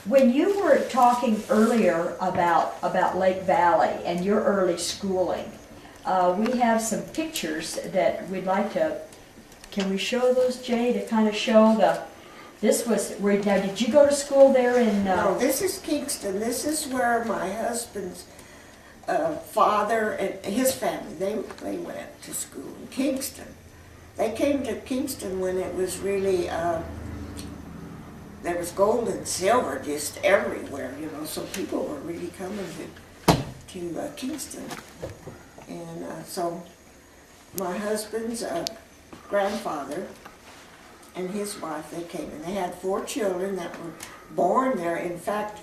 When you were talking earlier about Lake Valley and your early schooling, we have some pictures that we'd like to, can we show those, Jay, to kind of show this was, now did you go to school there in? No, this is Kingston. This is where my husband's father and his family, they went to school in Kingston. They came to Kingston when it was really, there was gold and silver just everywhere, you know, so people were really coming to Kingston. And so my husband's grandfather and his wife, they came, and they had 4 children that were born there. In fact,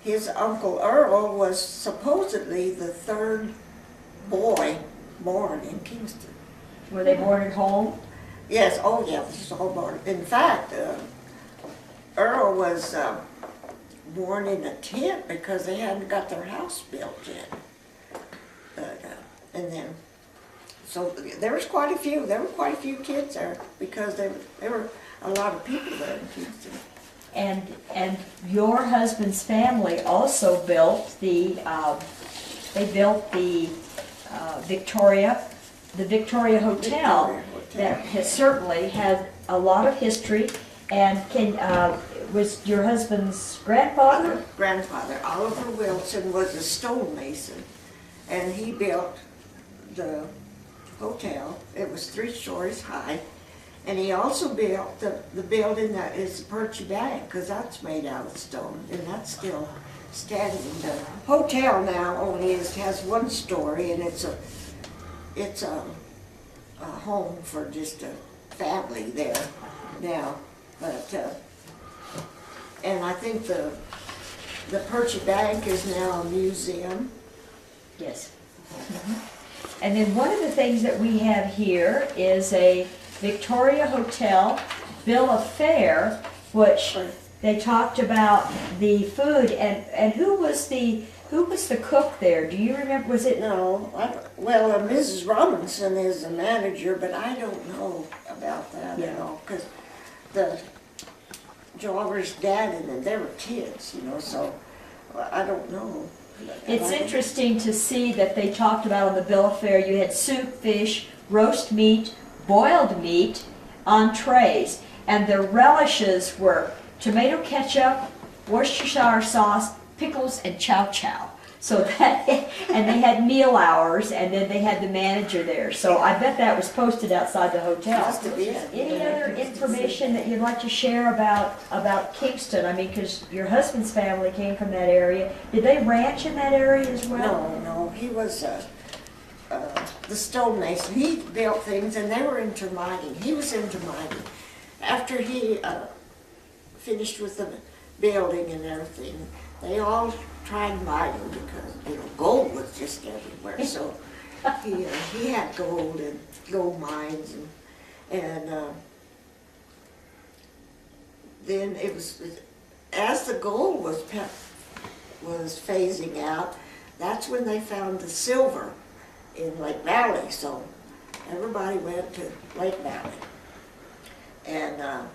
his Uncle Earl was supposedly the 3rd boy born in Kingston. Were they born at home? Yes, oh yeah, this is all born. In fact, Earl was born in a tent because they hadn't got their house built yet. But, and then, so there was quite a few. There were quite a few kids there because there were a lot of people there in Kingston. And your husband's family also built the Victoria Hotel that has certainly had a lot of history. And was your husband's grandfather? Grandfather, Oliver Wilson, was a stonemason, and he built the hotel. It was 3 stories high, and he also built the building that is the Perchy Bank, because that's made out of stone, and that's still standing. The hotel now only has 1 story, and it's a home for just a family there now. But and I think the Perchy Bank is now a museum. Yes. And then one of the things that we have here is a Victoria Hotel bill of fare, which they talked about the food, and who was the cook there? Do you remember? Was it? No, well, Mrs. Robinson is the manager, but I don't know about that at all, because the Jover's dad and them, they were kids, you know, so I don't know. It's interesting to see that they talked about on the bill of fare, you had soup, fish, roast meat, boiled meat, entrees, and the relishes were tomato ketchup, Worcestershire sauce, pickles, and chow chow. So that, and they had meal hours, and then they had the manager there. So I bet that was posted outside the hotel. Any other information that you'd like to share about Kingston? I mean, because your husband's family came from that area. Did they ranch in that area as well? No, he was the stonemason. He built things, and they were into mining. He was into mining. After he finished with the building and everything, they all tried mining because, you know, gold was just everywhere. So he had gold and gold mines, and then it was, as the gold was phasing out, that's when they found the silver in Lake Valley. So everybody went to Lake Valley, and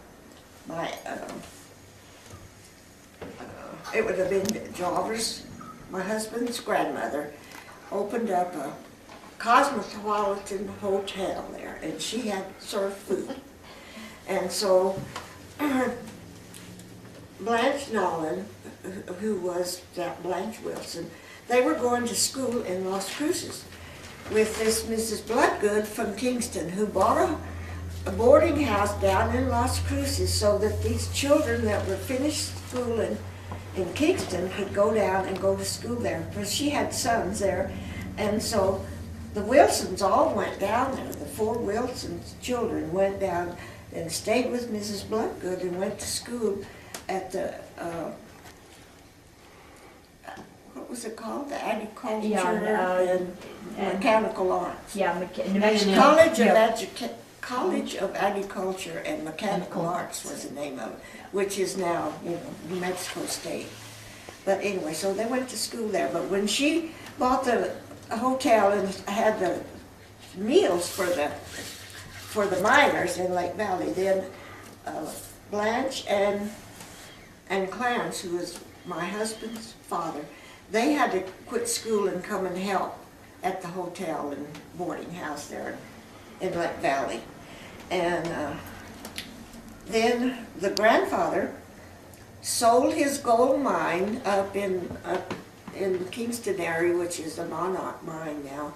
it would have been Jover's, my husband's grandmother, opened up a cosmopolitan hotel there, and she had served food. And so Blanche Nolan, who was Blanche Wilson, they were going to school in Las Cruces with this Mrs. Bloodgood from Kingston, who bought a boarding house down in Las Cruces so that these children that were finished school in Kingston could go down and go to school there, because she had sons there. And so the Wilsons all went down there. The 4 Wilsons children went down and stayed with Mrs. Bloodgood and went to school at the what was it called? The Agriculture and Mechanical Arts. Yeah, College of Agriculture and Mechanical Arts was the name of it, which is now, you know, New Mexico State. But anyway, so they went to school there. But when she bought the hotel and had the meals for the miners in Lake Valley, then Blanche and and Clarence, who was my husband's father, they had to quit school and come and help at the hotel and boarding house there in Lake Valley. And then the grandfather sold his gold mine up in Kingston area, which is a Monarch mine now,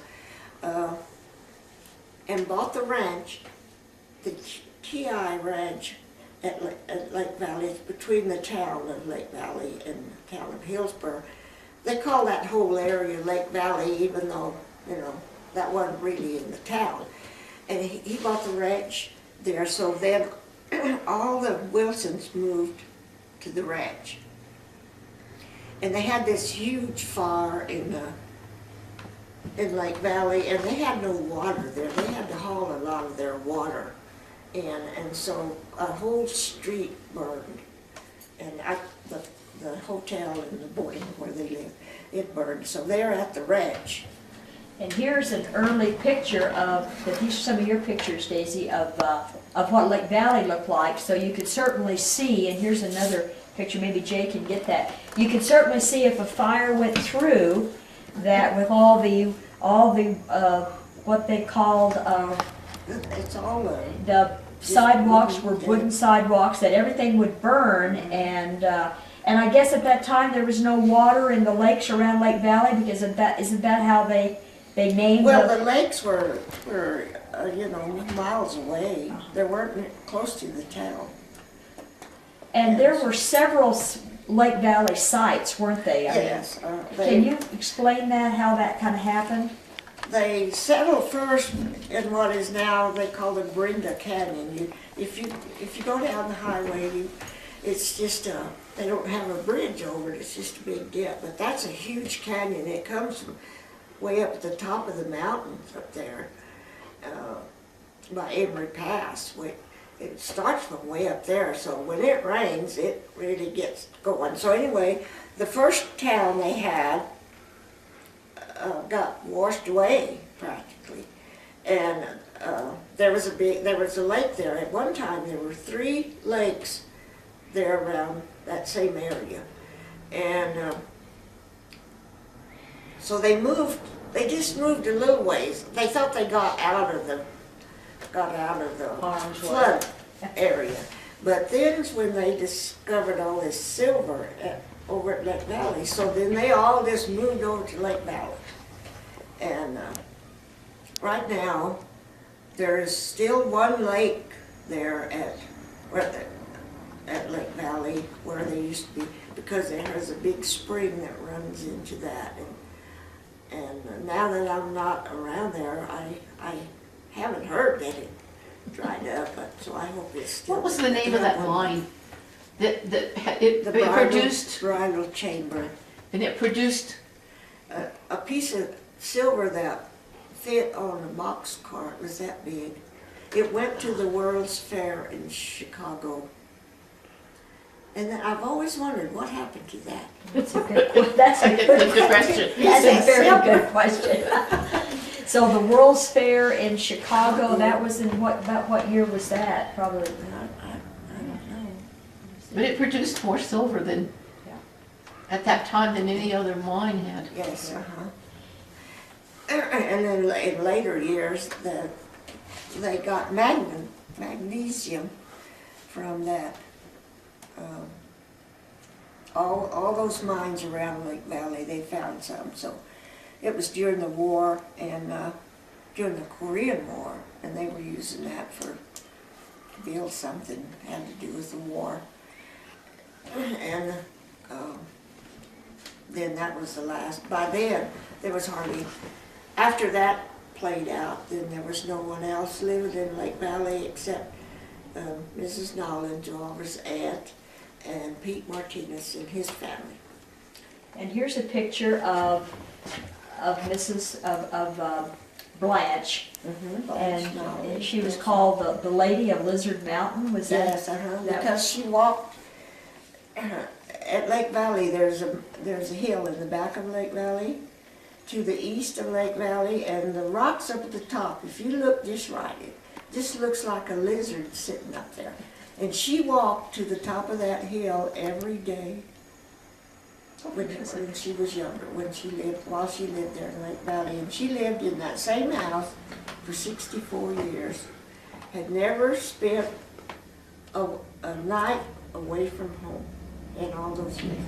and bought the ranch, the Ki Ranch at Lake Valley. It's between the town of Lake Valley and the town of Hillsborough. They call that whole area Lake Valley, even though, you know, that wasn't really in the town. And he bought the ranch there, so then all the Wilsons moved to the ranch. And they had this huge fire in Lake Valley, and they had no water there. They had to haul a lot of their water in, and so a whole street burned. And the hotel and the boarding where they lived, it burned. So they're at the ranch. And here's an early picture these are some of your pictures, Daisy, of what Lake Valley looked like. So you could certainly see, and here's another picture, maybe Jay can get that. You can certainly see if a fire went through that with all the what they called It's all the sidewalks were wooden sidewalks, that everything would burn, and I guess at that time there was no water in the lakes around Lake Valley, because isn't that how they named the lakes were you know, miles away. They weren't close to the town. And there were several Lake Valley sites, weren't they? Yes. Can you explain that, how that kind of happened? They settled first in what is now, they call the Brenda Canyon. If you go down the highway, it's just they don't have a bridge over it. It's just a big dip. But that's a huge canyon. It comes from way up at the top of the mountains up there by Emery Pass. It starts from way up there, so when it rains, it really gets going. So anyway, the first town they had got washed away practically, and there was a lake there. At one time, there were 3 lakes there around that same area, and so they moved. They just moved a little ways. They thought they got out of the flood area. But then when they discovered all this silver over at Lake Valley, so then they all just moved over to Lake Valley. And right now, there is still one lake there at Lake Valley where they used to be, because there has a big spring that runs into that. And now that I'm not around there, I haven't heard that it dried up, but so I hope it's still. What was the name of that mine? It produced Bridal Chamber. And it produced A piece of silver that fit on a box cart, was that big. It went to the World's Fair in Chicago. And then I've always wondered what happened to that. That's a good question. That's a very good question. So the World's Fair in Chicago, that was in about what year was that? Probably. I don't know. But it produced more silver than at that time than any other mine had. Yes, And then in later years, they got magnesium from that. All those mines around Lake Valley, they found some. So it was during the war and during the Korean War, and they were using that to build something that had to do with the war. And then that was the last. By then, there was hardly, after that played out, then there was no one else living in Lake Valley except Mrs. Nolan, Oliver's aunt, and Pete Martinez and his family. And here's a picture of Blanche, and she was called the Lady of Lizard Mountain. Was that? Yes, because she walked at Lake Valley. There's a hill in the back of Lake Valley, to the east of Lake Valley, and the rocks up at the top. If you look just right, it just looks like a lizard sitting up there. And she walked to the top of that hill every day when she was younger, while she lived there in Lake Valley. And she lived in that same house for 64 years. Had never spent a night away from home in all those years.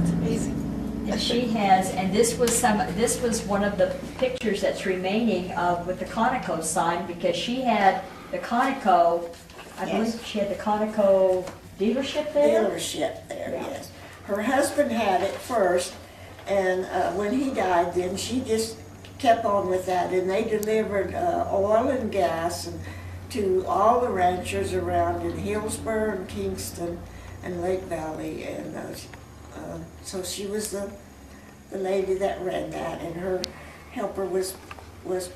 It's amazing. And she has, and this was one of the pictures that's remaining of with the Conoco sign, because she had the Conoco, I believe she had the Conoco dealership there? Dealership there, Yeah. yes. Her husband had it first, and when he died, then she just kept on with that, and they delivered oil and gas to all the ranchers around in Hillsborough and Kingston and Lake Valley, and so she was the lady that ran that, and her helper was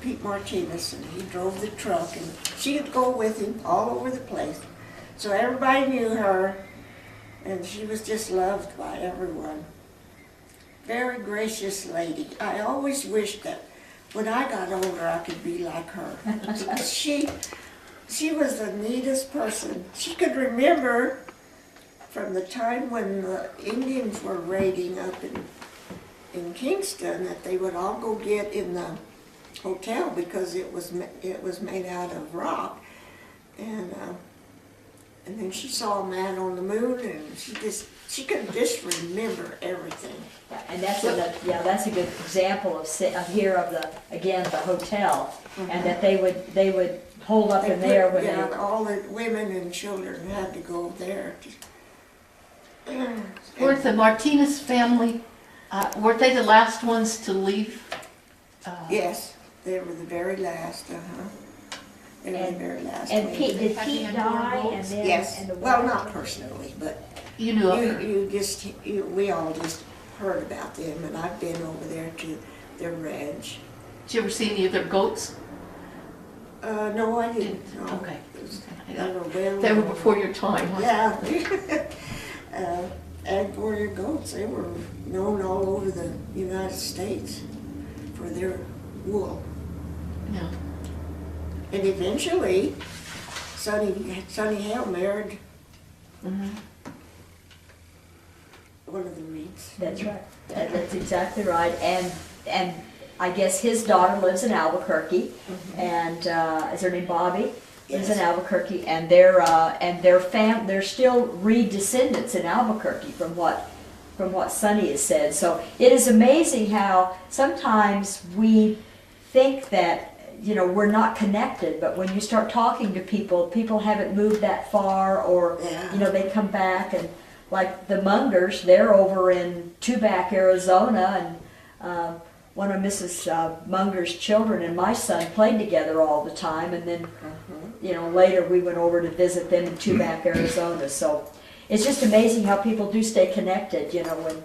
Pete Martinez, and he drove the truck, and she would go with him all over the place. So everybody knew her, and she was just loved by everyone. Very gracious lady. I always wished that when I got older I could be like her. She was the neatest person. She could remember from the time when the Indians were raiding up in Kingston that they would all go get in the hotel because it was made out of rock, and then she saw a man on the moon, and she could just remember everything. And that's a good example of here of the hotel, and that they would hold up in there when they. All the women and children had to go there. Weren't the Martinez family, weren't they the last ones to leave? Yes, they were the very last, They were the very last. And ones. did Had Pete they had die? more And votes? then Yes, and the well, wife- not personally, but You knew of her. we all just heard about them, and I've been over there to their ranch. Did you ever see any of their goats? No, I didn't. No. Okay. They were well. They were before your time, huh? Yeah. Angora goats, they were known all over the United States for their wool. Yeah. And eventually, Sonny Hale married Mhm. one of the Reeds. That's right. That's exactly right. And I guess his daughter lives in Albuquerque, and is her name Bobby? Lives in Yes. Albuquerque, and they're still Reed descendants in Albuquerque from what Sonny has said. So it is amazing how sometimes we think that we're not connected, but when you start talking to people haven't moved that far, or Yeah. they come back, and like the Mungers, they're over in Tubac, Arizona, and one of Mrs. Munger's children and my son played together all the time, and then later we went over to visit them in Tubac, Arizona. So it's just amazing how people do stay connected, when